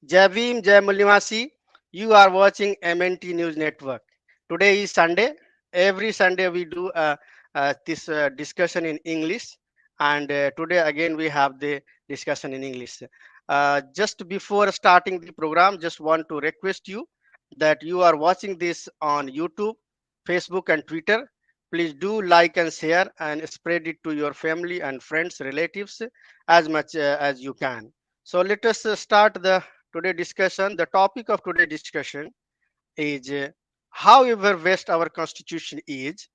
Jai Bhim, Jai Mulnivasi. You are watching MNT News Network. Today is Sunday. Every Sunday we do this discussion in English, and today again we have the discussion in English. Just before starting the program, just want to request you that you are watching this on YouTube, Facebook, and Twitter. Please do like and share and spread it to your family and friends, relatives as much as you can. So let us start the today discussion. The topic of today discussion is however best our constitution is,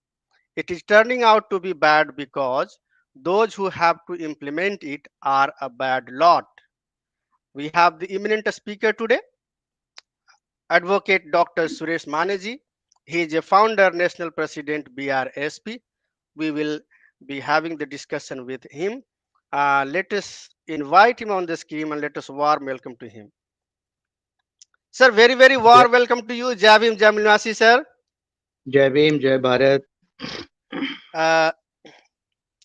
it is turning out to be bad because those who have to implement it are a bad lot. We have the eminent speaker today, Advocate Dr. Suresh Manne. He is a founder, National President, BRSP. We will be having the discussion with him. Let us invite him on the screen and let us warm welcome to him. Sir, very, very Jai warm welcome to you. Jai Bhim, Jai Mulnivasi, sir. Jai Bhim, Jai Bharat. Uh,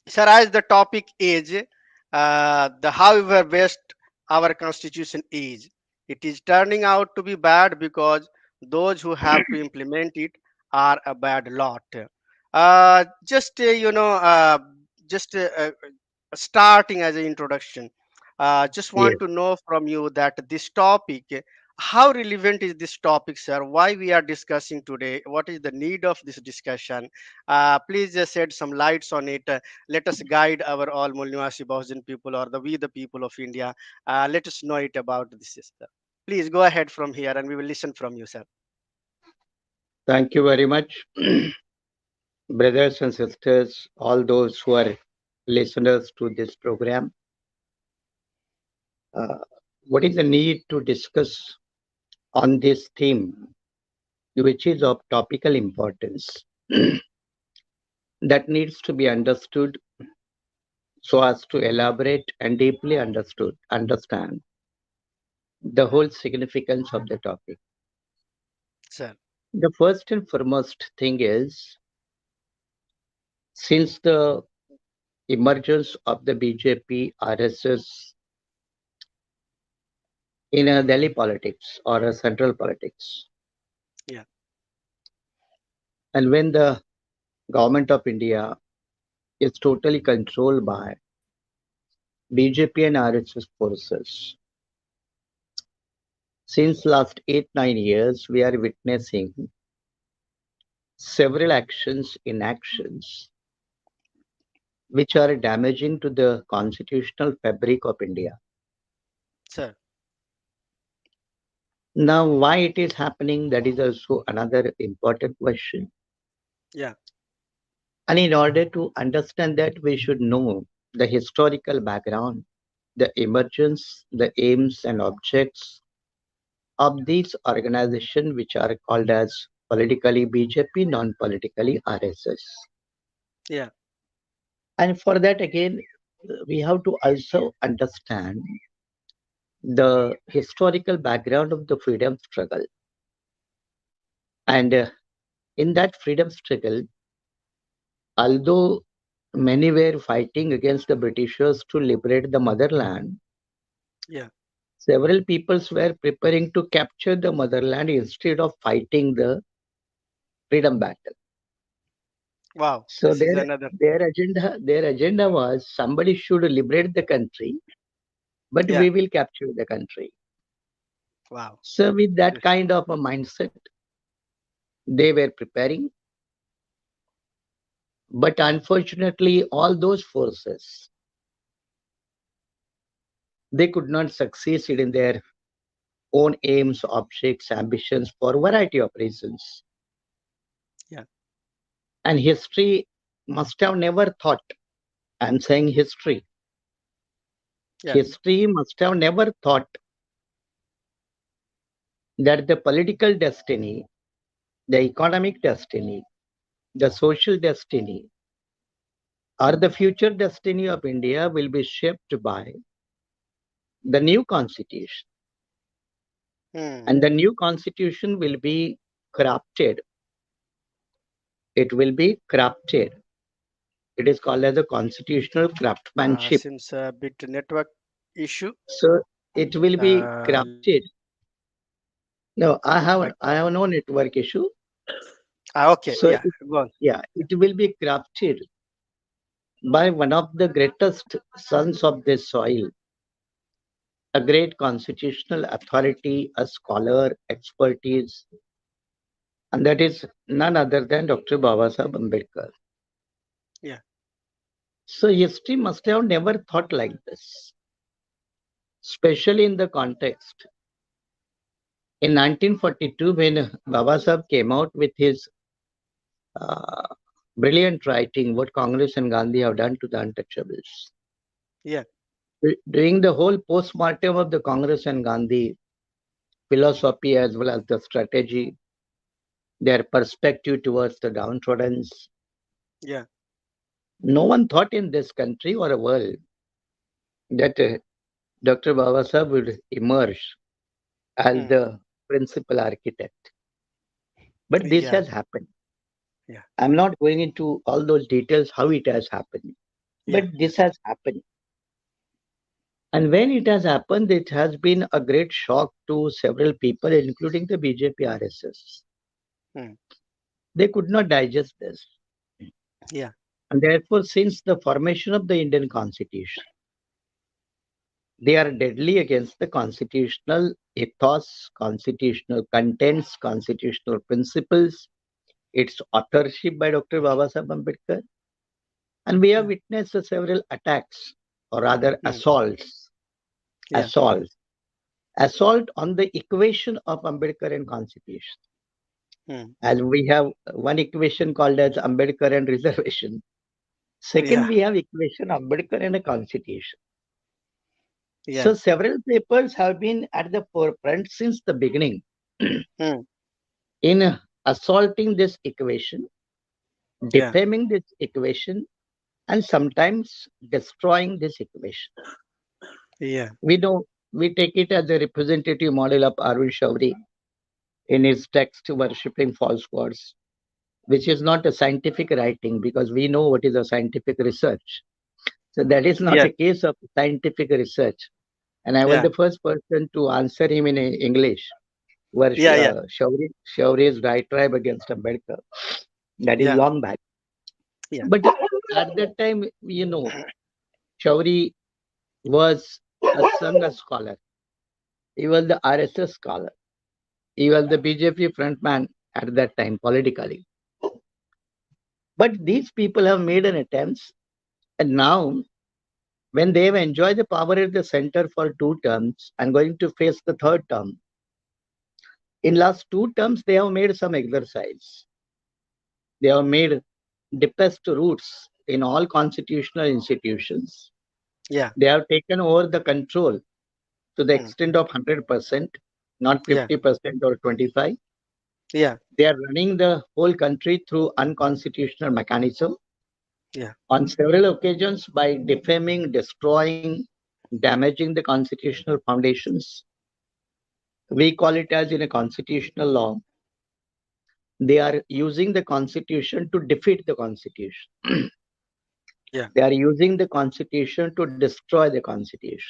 Sir, as the topic is the however best our constitution is, it is turning out to be bad because those who have to implement it are a bad lot. Just just starting as an introduction, just want Yes, to know from you that this topic, how relevant is this topic, sir? Why we are discussing today? What is the need of this discussion? Please just shed some lights on it. Let us guide our all Mulnivasi Bahujan people or the we the people of India. Let us know it about this, sir. Please go ahead from here, and we will listen from you, sir. thank you very much, brothers and sisters, all those who are listeners to this program. Uh, what is the need to discuss on this theme, which is of topical importance, that needs to be understood so as to elaborate and deeply understand the whole significance of the topic. Sir. The first and foremost thing is, since the emergence of the BJP, RSS in a Delhi politics or a central politics, Yeah. and when the government of India is totally controlled by BJP and RSS forces, since last 8-9 years, we are witnessing several inactions, which are damaging to the constitutional fabric of India. Sir. Now, why it is happening, that is also another important question. Yeah. And in order to understand that, we should know the historical background, the emergence, the aims and objects of these organizations, which are called as politically BJP, non-politically RSS. Yeah. And for that, again, we have to also understand the historical background of the freedom struggle. And in that freedom struggle, although many were fighting against the Britishers to liberate the motherland, Yeah. several peoples were preparing to capture the motherland instead of fighting the freedom battle. Wow. So This is another. their agenda was somebody should liberate the country, but Yeah. we will capture the country. Wow. So with that This. kind of a mindset, they were preparing. But unfortunately, all those forces, they could not succeed in their own aims, objects, ambitions for a variety of reasons. Yeah. And history must have never thought, I'm saying Yeah. history must have never thought that the political destiny, the economic destiny, the social destiny, or the future destiny of India will be shaped by the new constitution. Hmm. And the new constitution will be crafted. It will be crafted. It is called as a constitutional craftsmanship. Seems a bit network issue. So it will be Uh, crafted. No, Like, I have no network issue. okay, So yeah, go on. yeah, it will be crafted by one of the greatest sons of this soil, a great constitutional authority, a scholar, expertise, and that is none other than Dr. Babasaheb Ambedkar. Yeah, So history must have never thought like this, especially in the context. In 1942, when Babasaheb came out with his uh, brilliant writing, What Congress and Gandhi Have Done to the Untouchables, yeah, doing the whole post-mortem of the Congress and Gandhi philosophy as well as the strategy, their perspective towards the downtrodden, yeah, no one thought in this country or a world that Dr. Babasaheb would emerge as mm, the principal architect. But this yeah, has happened. yeah, I'm not going into all those details how it has happened, but yeah, this has happened. And when it has happened, it has been a great shock to several people, including the BJP RSS. mm, They could not digest this. yeah, And therefore, since the formation of the Indian Constitution, they are deadly against the constitutional ethos, constitutional contents, constitutional principles, its authorship by Dr. Babasaheb Ambedkar. And we have yeah, witnessed several attacks, or rather mm, yeah, assaults, assault on the equation of Ambedkar and Constitution. mm, As we have one equation called as Ambedkar and reservation. Second, yeah, we have equation Ambedkar and a Constitution. yeah, So several papers have been at the forefront since the beginning mm, in assaulting this equation, yeah, defaming this equation, and sometimes destroying this equation. yeah, We know we take it as a representative model of Arvind Shauri in his text Worshipping False Gods, which is not a scientific writing because we know what is a scientific research. So that is not yeah, a case of scientific research. And I was yeah, the first person to answer him in English, where yeah, yeah, Shauri's diatribe against Ambedkar. That is yeah, long back. yeah, But at that time, Shauri was a Sangha scholar. He was the RSS scholar. He was the BJP frontman at that time politically. But these people have made an attempt, and now when they have enjoyed the power at the center for 2 terms and going to face the third term, in last 2 terms they have made some exercise. They have made deepest roots in all constitutional institutions. yeah, They have taken over the control to the mm, extent of 100%, not yeah, 50% or 25. yeah, They are running the whole country through unconstitutional mechanism yeah, on several occasions by defaming, destroying, damaging the constitutional foundations. We call it as in a constitutional law. They are using the constitution to defeat the constitution. yeah, They are using the constitution to destroy the constitution.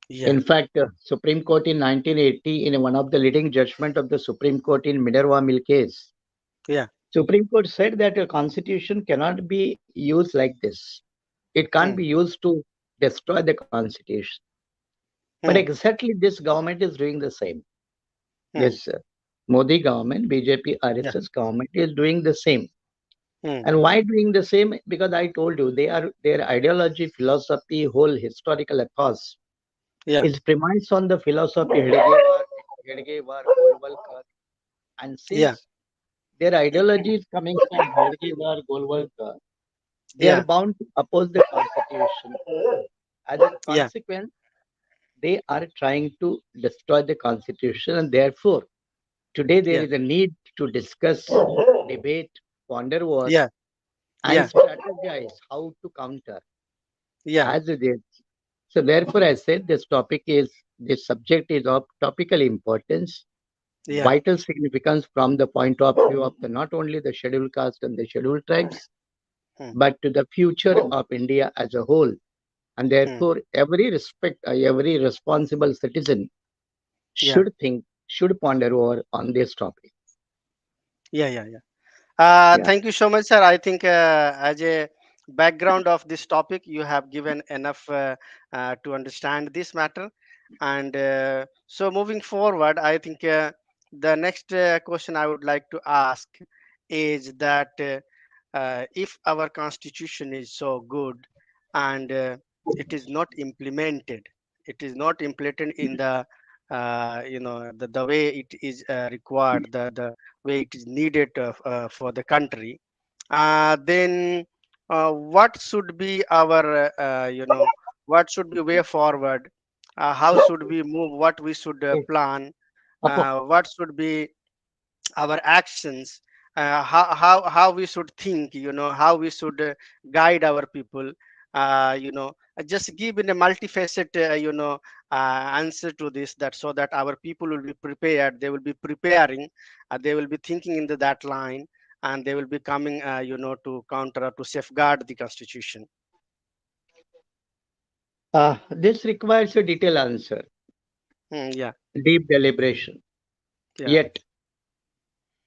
yeah, In fact, Supreme Court in 1980, in one of the leading judgment of the Supreme Court in Minerva Mill case, yeah, Supreme Court said that a constitution cannot be used like this. It can't be mm, used to destroy the constitution. But mm, exactly this government is doing the same. mm, This Modi government, BJP yeah, RSS government is doing the same. mm, And why doing the same? Because I told you, they are their ideology, philosophy, whole historical ethos yeah, is premised on the philosophy Heidegger, Golwalkar. And yeah, since their ideology is coming from Heidegger, Golwalkar, they are yeah, bound to oppose the constitution. As a yeah, consequence, they are trying to destroy the constitution, and therefore, today there yeah, is a need to discuss, debate, ponder over, yeah, and yeah, strategize how to counter yeah, as it is. So, therefore, I said this subject is of topical importance, yeah, vital significance from the point of view of the not only the scheduled caste and the scheduled tribes, mm, but to the future of India as a whole. And mm, therefore, every responsible citizen yeah, should think, should ponder over on this topic. Yeah, yeah, yeah. Yeah. Thank you so much, sir. I think as a background of this topic, you have given enough to understand this matter. And so, moving forward, I think the next question I would like to ask is that if our constitution is so good and it is not implemented, it is not implemented in the the way it is required, the way it is needed for the country, then what should be our what should be way forward, how should we move, what we should Yes. plan, Apo. what should be our actions, how we should think, how we should guide our people, just give in a multifaceted answer to this, that so that our people will be prepared, they will be preparing, they will be thinking into that line, and they will be coming to counter or to safeguard the constitution. This requires a detailed answer, Yeah, deep deliberation. yeah. Yet,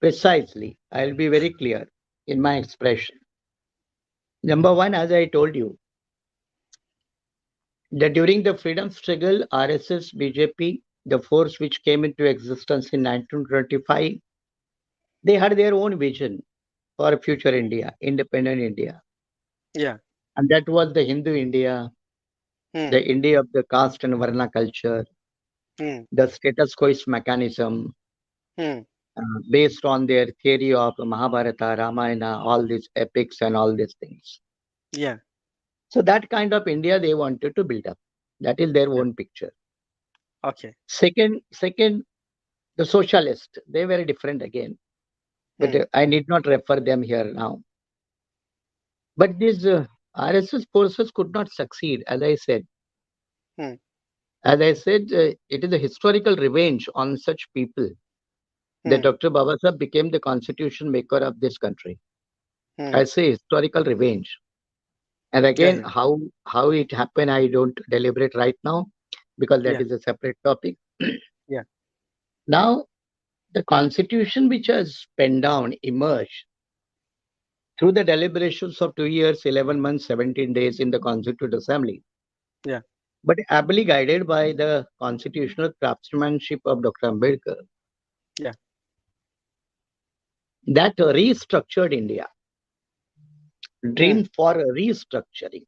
precisely, I'll be very clear in my expression. Number one, as I told you, that during the freedom struggle, RSS, BJP, the force which came into existence in 1925, they had their own vision for future India, independent India. Yeah. And that was the Hindu India, Hmm. the India of the caste and Varna culture, Hmm. the status quo mechanism, Hmm. based on their theory of Mahabharata, Ramayana, all these epics and all these things. Yeah. So that kind of India they wanted to build up. That is their Yeah. own picture. Okay. Second, the socialist, they were different again, but Hmm. I need not refer them here now. But these RSS forces could not succeed, as I said. Hmm. As I said, it is a historical revenge on such people that Hmm. Dr. Babasaheb became the constitution maker of this country. Hmm. I say historical revenge. And Yeah, again, yeah, how it happened, I don't deliberate right now because that yeah, is a separate topic. yeah. Now, the constitution which has penned down emerged through the deliberations of 2 years, 11 months, 17 days in the Constituent Assembly, Yeah. but ably guided by the constitutional craftsmanship of Dr. Ambedkar, Yeah. that restructured India, Hmm. dreamed for restructuring.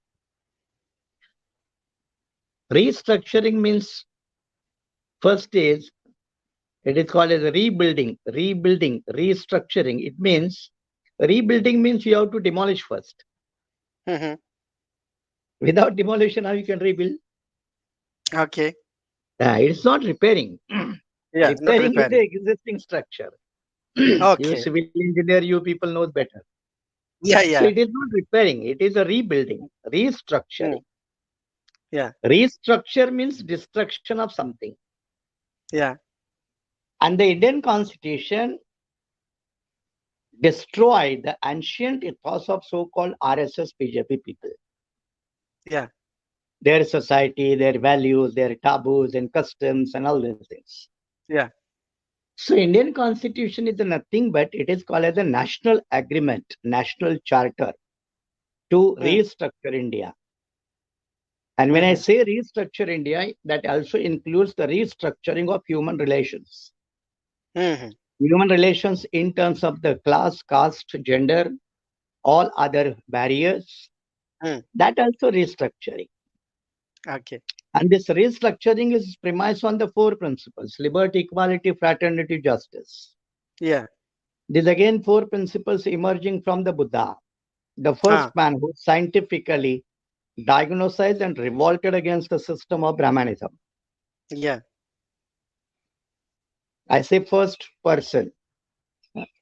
Restructuring means first is it is called as rebuilding, restructuring. It means rebuilding means you have to demolish first. Hmm. Without demolition, how you can rebuild? Okay. It's not repairing. Yeah, not Repairing is the repairing. existing structure. You Okay. civil engineer, you people know better. Yeah, So yeah. it is not repairing, it is a rebuilding, Hmm. restructuring. Yeah, Restructure means destruction of something. yeah, And the Indian constitution destroyed the ancient ethos of so-called RSS BJP people. yeah, Their society, their values, their taboos and customs and all these things. yeah. So Indian constitution is nothing but it is called as a national agreement, national charter to Hmm. restructure India. And when I Hmm. say restructure India, that also includes the restructuring of human relations. Hmm. Human relations in terms of the class, caste, gender, all other barriers, Hmm. that also restructuring. Okay. And this restructuring is premised on the four principles: liberty, equality, fraternity, justice. Yeah. These again four principles emerging from the Buddha, the first Ah. man who scientifically diagnosed and revolted against the system of Brahmanism. Yeah. I say first person.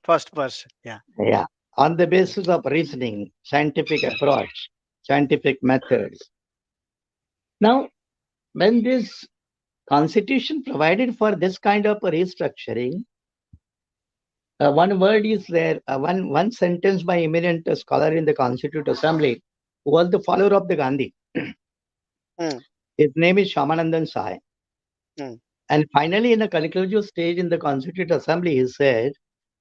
First person. Yeah. Yeah. On the basis of reasoning, scientific approach, scientific methods. Now, when this constitution provided for this kind of a restructuring, one word is there, one sentence by eminent scholar in the Constituent Assembly who was the follower of the Gandhi. Hmm. His name is Shamanandan Sai. Hmm. And finally, in the conclusive stage in the Constituent Assembly, he said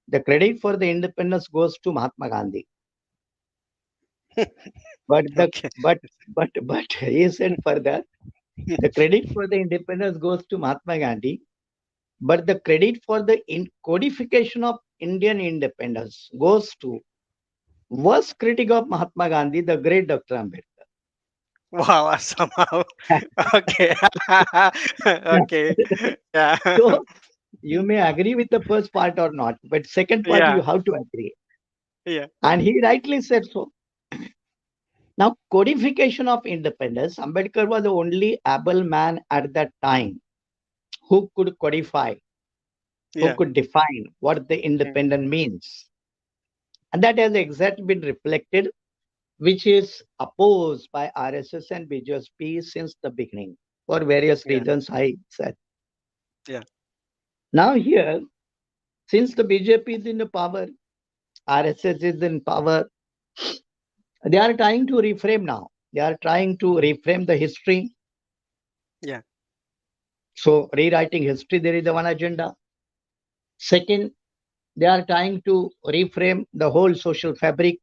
the credit for the independence goes to Mahatma Gandhi. But the Okay. but he said further, the credit for the independence goes to Mahatma Gandhi, but the credit for the codification of Indian independence goes to worst critic of Mahatma Gandhi, the great Dr. Ambedkar. Wow, somehow. Okay. Okay. Yeah. So you may agree with the first part or not, but second part you Yeah. have to agree. Yeah. And he rightly said so. Now, codification of independence, Ambedkar was the only able man at that time who could codify, who Yeah. could define what the Mm. independent means. And that has exactly been reflected, which is opposed by RSS and BJP since the beginning for various Yeah. reasons I said. Yeah. Now, here, since the BJP is in the power, RSS is in power, they are trying to reframe now. They are trying to reframe the history. Yeah. So, rewriting history, there is the one agenda. Second, they are trying to reframe the whole social fabric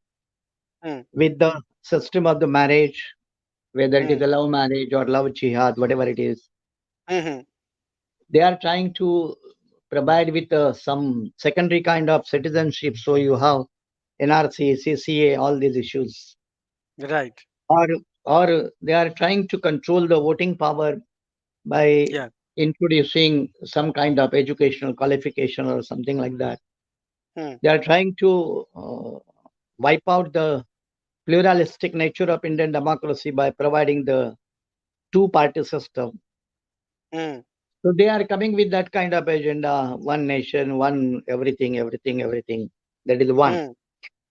Mm. with the system of the marriage, whether it is Mm. a love marriage or love jihad, whatever it is. Mm-hmm. They are trying to provide with some secondary kind of citizenship. So you have NRC, CCA, all these issues. Right. Or, or they are trying to control the voting power by Yeah. introducing some kind of educational qualification or something like that. Mm. They are trying to wipe out the pluralistic nature of Indian democracy by providing the two-party system. Mm. So they are coming with that kind of agenda, one nation, one everything, everything, everything. That is one. Mm. Mm.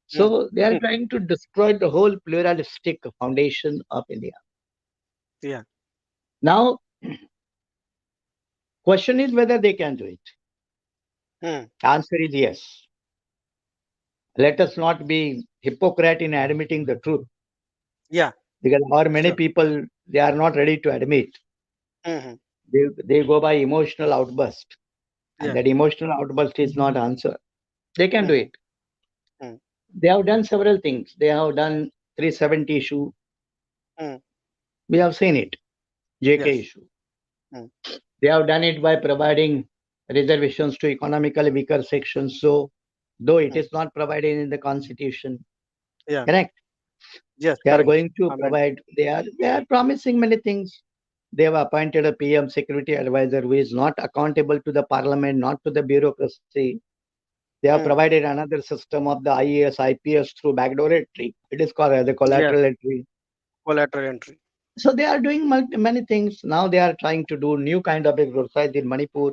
So they are trying to destroy the whole pluralistic foundation of India. Yeah. Now, question is whether they can do it. Mm. Answer is yes. Let us not be hypocrite in admitting the truth, Yeah. because or many Sure. people they are not ready to admit. Mm-hmm. They go by emotional outburst, and Yeah. that emotional outburst is not answer. They can do Mm-hmm. it. Mm. They have done several things. They have done 370 issue. Mm. We have seen it. JK Yes. issue. Mm. They have done it by providing reservations to economically weaker sections. So, though it Mm. is not provided in the constitution, Yeah. correct? Yes. They are Correct. going to Amen. provide. They are promising many things. They have appointed a PM security advisor who is not accountable to the parliament, not to the bureaucracy. They have Mm. provided another system of the IAS, IPS through backdoor entry. It is called as the Yes. collateral entry. Collateral entry. So they are doing many things. Now they are trying to do new kind of exercise in Manipur.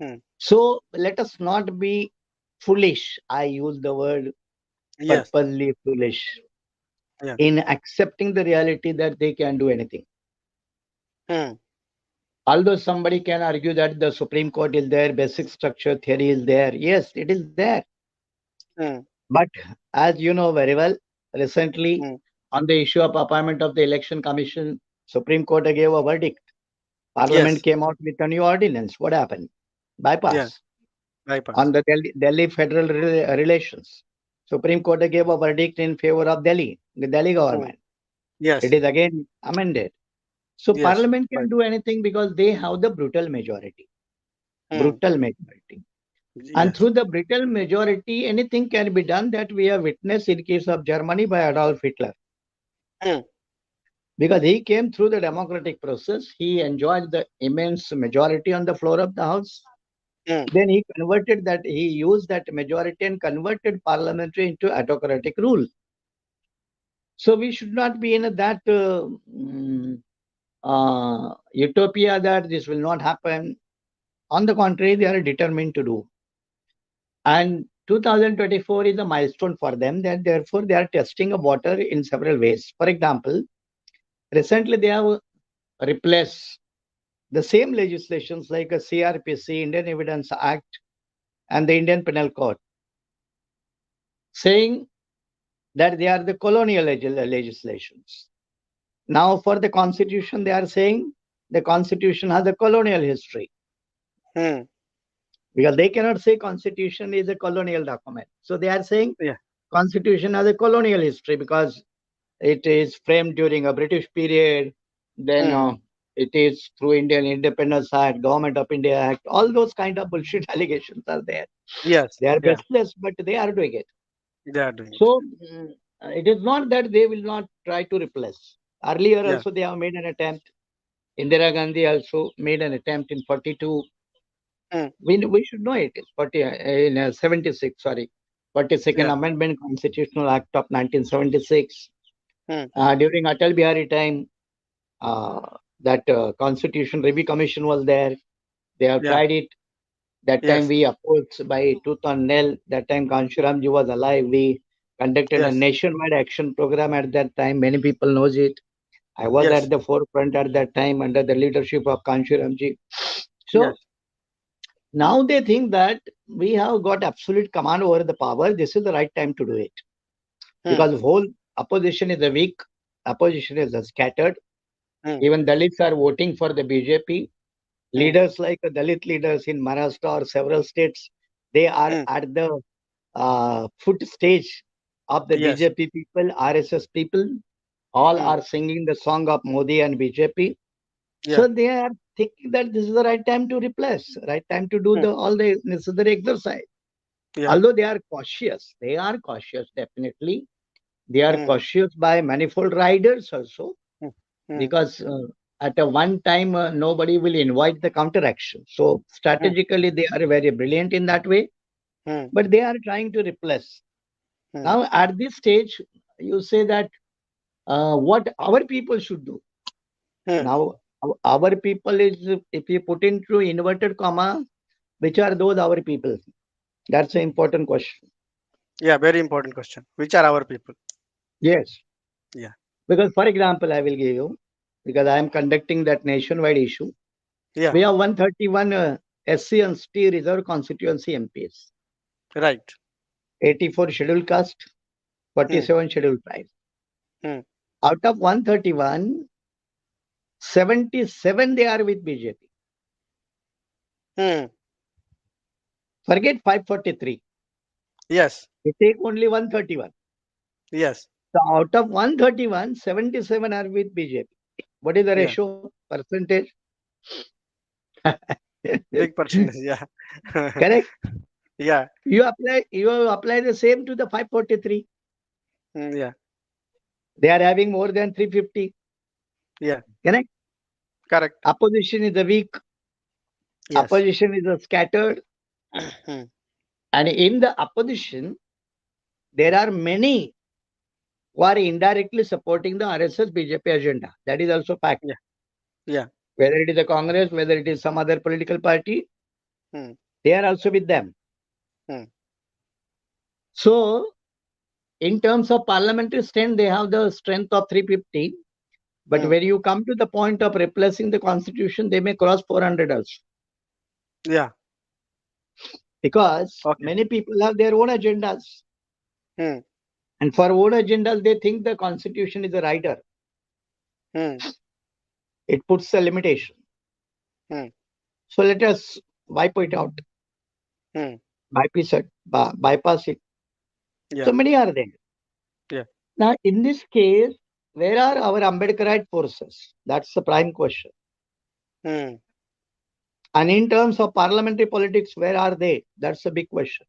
Mm. So let us not be foolish. I use the word Yes. purposely foolish Yeah. in accepting the reality that they can do anything. Mm. Although somebody can argue that the Supreme Court is there, basic structure theory is there. Yes, it is there. Mm. But as you know very well, recently Mm. on the issue of appointment of the Election Commission, Supreme Court gave a verdict. Parliament Yes. came out with a new ordinance. What happened? Yeah. Bypass on Bypass. the Delhi federal relations. Supreme Court gave a verdict in favor of Delhi, the Delhi Mm. government. It Yes. is again amended. So Yes. Parliament can Right. do anything because they have the brutal majority. Mm. Brutal majority. And Yes. through the brutal majority, anything can be done that we have witnessed in case of Germany by Adolf Hitler. Mm. Because he came through the democratic process, he enjoyed the immense majority on the floor of the house. Mm. Then he used that majority and converted parliamentary into autocratic rule. So we should not be in that utopia that this will not happen. On the contrary, they are determined to do. And 2024 is a milestone for them. That therefore they are testing a water in several ways. For example, recently they have replaced the same legislations like a CRPC, Indian Evidence Act, and the Indian Penal Code, saying that they are the colonial legislations. Now, for the constitution, they are saying the constitution has a colonial history. Hmm. because they cannot say constitution is a colonial document. So they are saying Yeah. constitution has a colonial history because it is framed during a British period. Then Hmm. it is through Indian Independence Act, Government of India Act. All those kind of bullshit allegations are there. Yes. They are Yeah. baseless, but they are doing it. They are doing it. So it is not that they will not try to replace. Earlier Yeah. also they have made an attempt. Indira Gandhi also made an attempt in 42. Hmm. We should know it. 40, in 76, sorry. 42nd Yeah. Amendment Constitutional Act of 1976. Hmm. During Atal Bihari time, uh, that Constitution Review Commission was there. They have Yeah. tried it. That time Yes. we opposed by tooth and nail. That time Kanshuramji was alive. We conducted a Yes. nationwide action program at that time. Many people knows it. I was at Yes. the forefront at that time under the leadership of Kanshuramji. Yes. So now they think that we have got absolute command over the power. This is the right time to do it Hmm. because whole opposition is a weak, opposition is a scattered. Hmm. Even Dalits are voting for the BJP. Hmm. Leaders like Dalit leaders in Maharashtra or several states, they are Hmm. at the foot stage of the Yes. BJP people, RSS people. All Hmm. are singing the song of Modi and BJP. Yeah. So they are thinking that this is the right time to replace, right time to do Hmm. the all the necessary exercise. Yeah. Although they are cautious, definitely. They are Hmm. cautious by manifold riders also Hmm. Hmm. because at a one time nobody will invite the counteraction. So Hmm. strategically they are very brilliant in that way, Hmm. but they are trying to replace. Hmm. Now at this stage, you say that what our people should do. Hmm. Now our people is if you put into inverted comma, which are those our people? That's an important question. Yeah. Very important question. Which are our people? Yes, Yeah. because for example, I will give you because I am conducting that nationwide issue. Yeah. We have 131 SC and ST reserve constituency MPs, Right. 84 scheduled caste, Hmm. 47 scheduled tribes. Hmm. Out of 131, 77 they are with BJP. Hmm. Forget 543. Yes. We take only 131. Yes. So out of 131, 77 are with BJP. What is the Yeah. ratio percentage? Big percentage. Yeah. Correct. Yeah. You apply the same to the 543. Hmm. Yeah. They are having more than 350. Yeah. Correct. Correct. Opposition is a weak. Yes. Opposition is a scattered. Hmm. And in the opposition, there are many who are indirectly supporting the RSS BJP agenda. That is also fact. Yeah. Yeah. Whether it is a Congress, whether it is some other political party, Hmm. they are also with them. Hmm. So, in terms of parliamentary strength, they have the strength of 350. But Hmm. when you come to the point of replacing the constitution, they may cross 400 also. Yeah. Because Okay. many people have their own agendas. Hmm. And for own agendas, they think the constitution is a rider. Hmm. It puts a limitation. Hmm. So let us wipe it out, Hmm. bypass it. So Yeah. many are there. Yeah. Now, in this case, where are our Ambedkarite forces? That's the prime question. Hmm. And in terms of parliamentary politics, where are they? That's a big question.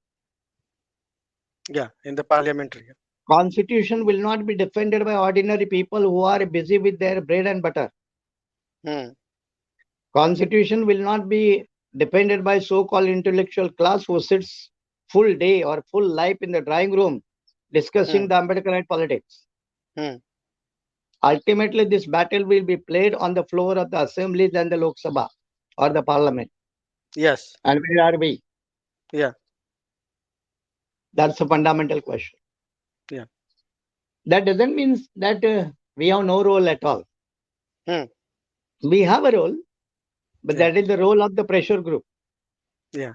Yeah. In the parliamentary. Constitution will not be defended by ordinary people who are busy with their bread and butter. Hmm. Constitution will not be defended by so-called intellectual class who sits full day or full life in the drawing room Hmm. discussing the Ambedkarite politics. Hmm. Ultimately, this battle will be played on the floor of the assemblies and the Lok Sabha or the parliament. Yes. And where are we? Yeah. That's a fundamental question. Yeah. That doesn't mean that we have no role at all. Hmm. We have a role, but Yeah. that is the role of the pressure group. Yeah.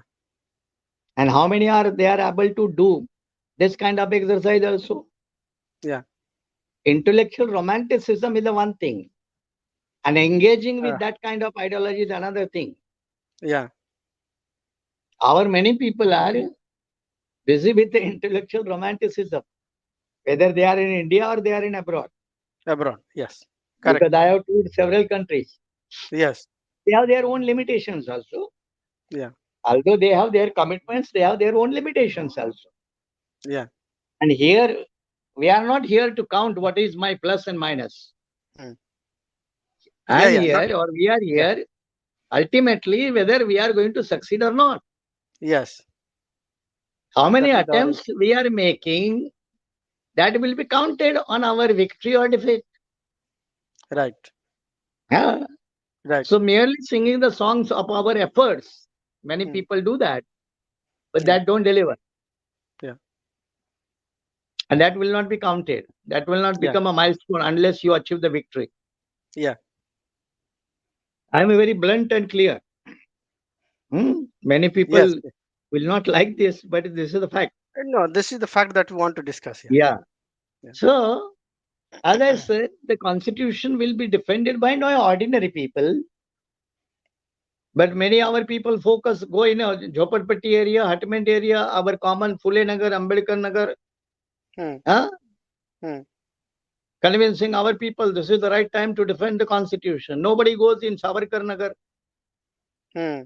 And how many are they are able to do this kind of exercise also? Yeah. Intellectual romanticism is the one thing, and engaging Uh, with that kind of ideology is another thing. yeah. Our many people are busy with the intellectual romanticism, whether they are in India or they are in abroad. Abroad. Yes. Correct. Because I have toured several countries. Yes. They have their own limitations also. Yeah. Although they have their commitments, they have their own limitations also. Yeah. And here, we are not here to count what is my plus and minus. Mm. I Yeah. am Yeah. Not. here or we are Yeah. here ultimately whether we are going to succeed or not. Yes. How many That is our aim. attempts we are making, that will be counted on our victory or defeat. Right. Yeah. Right. So merely singing the songs of our efforts, many Mm. people do that, but Yeah. that don't deliver. Yeah. And that will not be counted. That will not Yeah. become a milestone unless you achieve the victory. Yeah. I am very blunt and clear. Many Yes. people will not like this, but this is the fact. No, this is the fact that we want to discuss here. Yeah. Yeah. So, as I said, the constitution will be defended by no ordinary people, but many our people focus, go in a Jhopadpatti area, Hatment area, our common Phule Nagar, Ambedkar Nagar, Hmm. huh? Hmm. Convincing our people this is the right time to defend the constitution. Nobody goes in Savarkar Nagar. Hmm.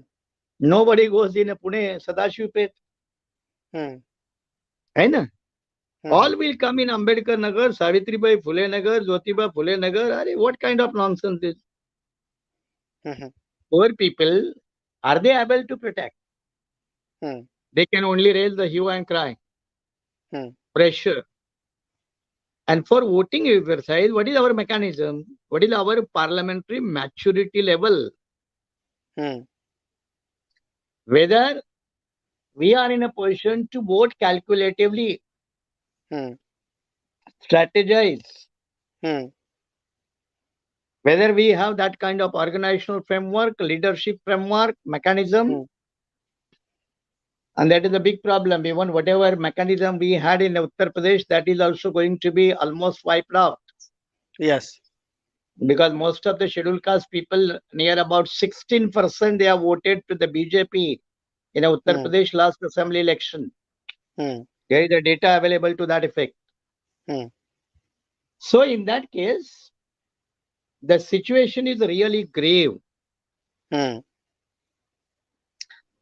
Nobody goes in Pune, Sadashivpet. Hmm. है ना? Hmm. All will come in Ambedkar Nagar, Savitribai Phule Nagar, Jyotiba Phule Nagar. Are, what kind of nonsense is? Hmm. Poor people, are they able to protect? Hmm. They can only raise the hue and cry, Hmm. pressure. And for voting exercise, what is our mechanism? What is our parliamentary maturity level? Hmm. Whether we are in a position to vote calculatively, Hmm. strategize, Hmm. whether we have that kind of organizational framework, leadership framework, mechanism, Hmm. and that is a big problem. Even whatever mechanism we had in Uttar Pradesh, that is also going to be almost wiped out Yes. because most of the scheduled caste people, near about 16%, they have voted to the BJP in Uttar Hmm. Pradesh last assembly election. Hmm. There is the data available to that effect. Hmm. So in that case, the situation is really grave. Hmm.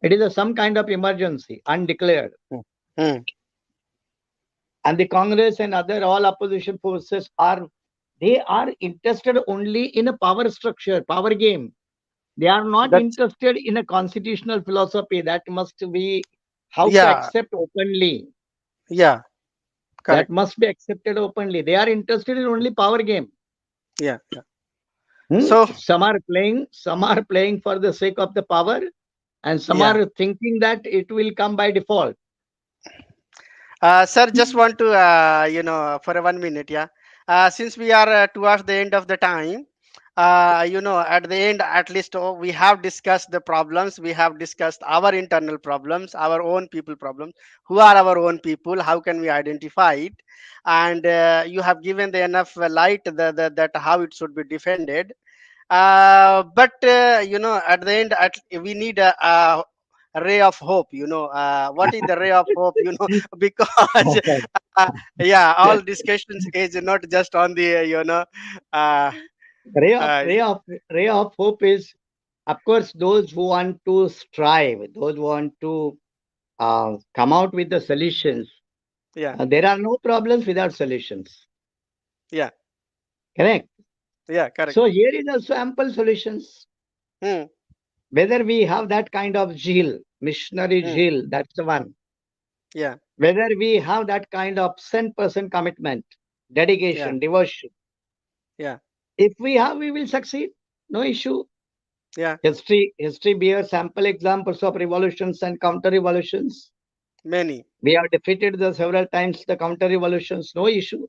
It is some kind of emergency, undeclared. Hmm. Hmm. And the Congress and other all opposition forces are, they are interested only in a power structure, power game. They are not That's interested in a constitutional philosophy that must be how to yeah. accept openly. Yeah. That Correct. must be accepted openly. They are interested in only power game. Yeah. Yeah. So, Some are playing for the sake of the power, and some yeah. are thinking that it will come by default. Sir, just want to, for a 1 minute, yeah. Since we are towards the end of the time, at the end, at least we have discussed the problems. We have discussed our internal problems, our own people problems. Who are our own people? How can we identify it? And you have given the enough light that how it should be defended. But at the end, we need a ray of hope. What is the ray of hope? Because uh, yeah, all discussions is not just on the uh, ray of uh, ray of ray of hope is, of course, those who want to strive, those who want to come out with the solutions. yeah, There are no problems without solutions. yeah, Correct. yeah, correct. So here is also ample solutions. Hmm, Whether we have that kind of zeal, missionary hmm, zeal, that's the one. yeah, Whether we have that kind of 100% commitment, yeah, dedication, devotion. yeah, If we have, we will succeed. No issue. yeah, History bears ample examples of revolutions and counter revolutions. many, We have defeated the several times the counter revolutions, no issue.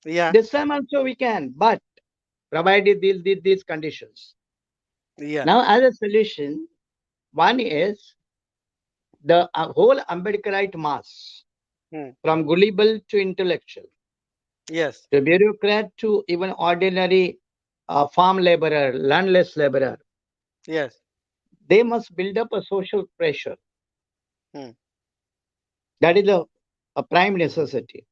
yeah, This time also we can, but provided these conditions. yeah, Now, as a solution, one is the whole Ambedkarite mass, hmm, from gullible to intellectual, yes, to bureaucrat to even ordinary farm laborer, landless laborer, yes, they must build up a social pressure. Hmm. That is a prime necessity.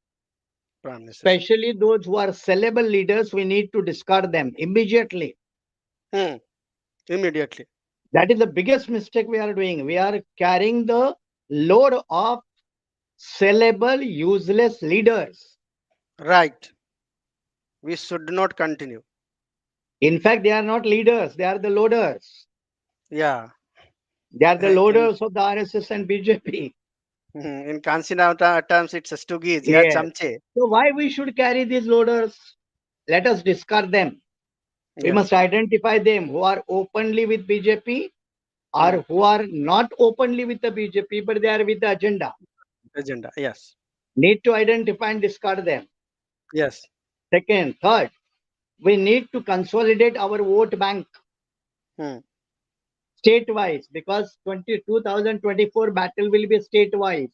Prime necessity. Especially those who are sellable leaders, we need to discard them immediately. Hmm. Immediately. That is the biggest mistake we are doing. We are carrying the load of sellable, useless leaders. Right. We should not continue. In fact, they are not leaders, they are the loaders. Yeah. They are the In loaders of the RSS and BJP. in Kansinauta terms, it's a stuggies. Yeah, Yes. chamche. So why we should carry these loaders? Let us discard them. We Yes. must identify them who are openly with BJP Hmm. or who are not openly with the BJP, but they are with the agenda. Agenda. Yes. Need to identify and discard them. Yes. Second, third, we need to consolidate our vote bank Hmm. state-wise because 2024 battle will be state-wise.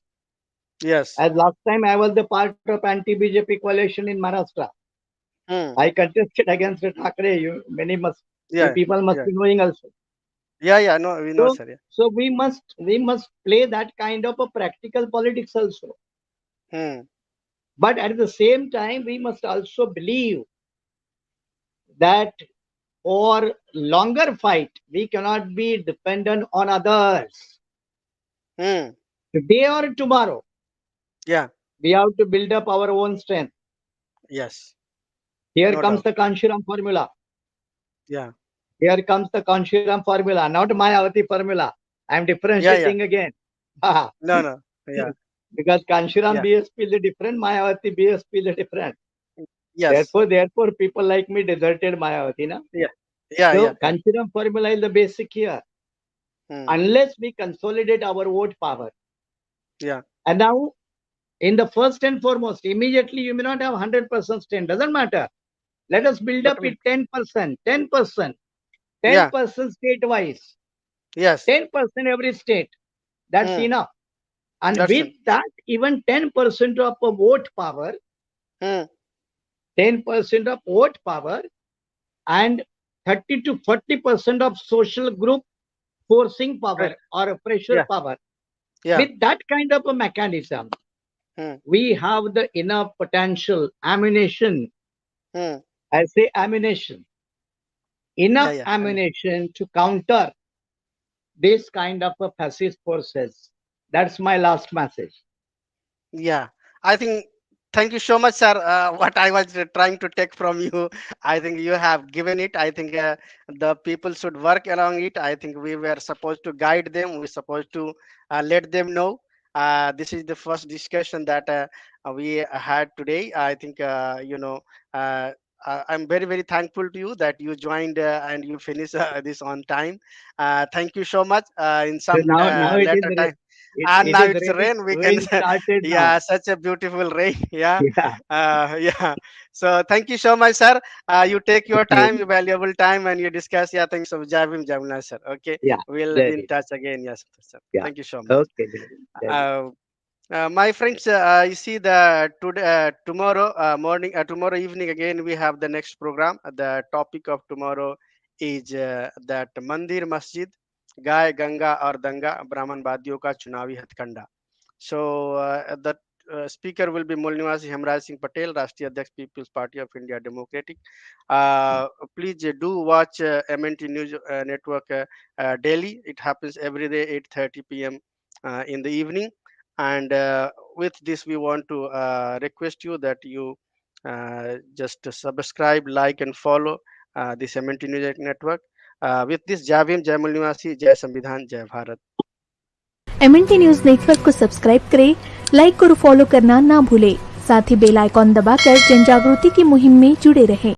Yes. As last time I was the part of anti-BJP coalition in Maharashtra. Hmm. I contested against Thackeray. You Yeah. people must Yeah. be knowing also. Yeah. Yeah. No, we know, So, sir. Yeah. so we must play that kind of a practical politics also. Hmm. But at the same time, we must also believe that for longer fight, we cannot be dependent on others. Hmm. Today or tomorrow, Yeah. we have to build up our own strength. Yes. Here No comes doubt. the Kanshiram formula. Yeah. Here comes the Kanshiram formula, not Mayavati formula. I am Yeah. Yeah. differentiating again. No. No. Yeah. Because Kanshiram Yeah. BSP is different, Mayavati BSP is different. Yes. Therefore, people like me deserted Mayavati. Na? Yeah. Yeah. So, Yeah. Yeah. Kanshiram formula is the basic here. Hmm. Unless we consolidate our vote power. Yeah. And now, in the first and foremost, immediately you may not have 100% strength. Doesn't matter. Let us build But up it 10%, 10%, yeah. 10% state-wise, Yes. 10% every state. That's Hmm. enough. And That's with it. that, even 10% of a vote power, Hmm. 10% of vote power, and 30 to 40% of social group forcing Right. power or pressure Yeah. power. Yeah. With that kind of a mechanism, Hmm. we have the enough potential ammunition. Hmm. I say ammunition, Yeah. enough Yeah. ammunition to counter this kind of a fascist forces. That's my last message. Yeah, I think thank you so much, sir. What I was trying to take from you, I think you have given it. I think the people should work along it. I think we were supposed to guide them. We're supposed to let them know. This is the first discussion that we had today. I think Uh, I'm very very thankful to you that you joined and you finished this on time. Thank you so much. In So some now it is later time, and it now is it's rain, we can raining started now. yeah, such a beautiful rain. Yeah. Yeah. Yeah, so thank you so much, sir. You take your Okay. time, your valuable time, and you discuss. Yeah, thanks so Javim Jamuna, sir. Okay, Yeah. we'll be in Jai. touch again. Yes, sir. Yeah. Thank you so much. Okay. Jai. uh, my friends, you see the today tomorrow morning tomorrow evening again we have the next program. The topic of tomorrow is that Mandir Masjid, Gay Ganga or Danga, Brahman Badiyo ka Chunavi Hatkanda. So the speaker will be Mulniwasi Hemraj Singh Patel, Rashtriya Adhyaksh People's Party of India Democratic. Uh, Please do watch MNT News Network daily. It happens every day 8:30 p.m. In the evening. And with this, we want to request you that you just subscribe, like, and follow this MNT News Network. With this, Javim, Jai Mulniwasi, Jai Samvidhan, Jai Bharat. MNT news network को subscribe करें, like और follow करना ना भूलें। साथ ही bell icon दबाकर जन जागृति की मुहिम में जुड़े रहें।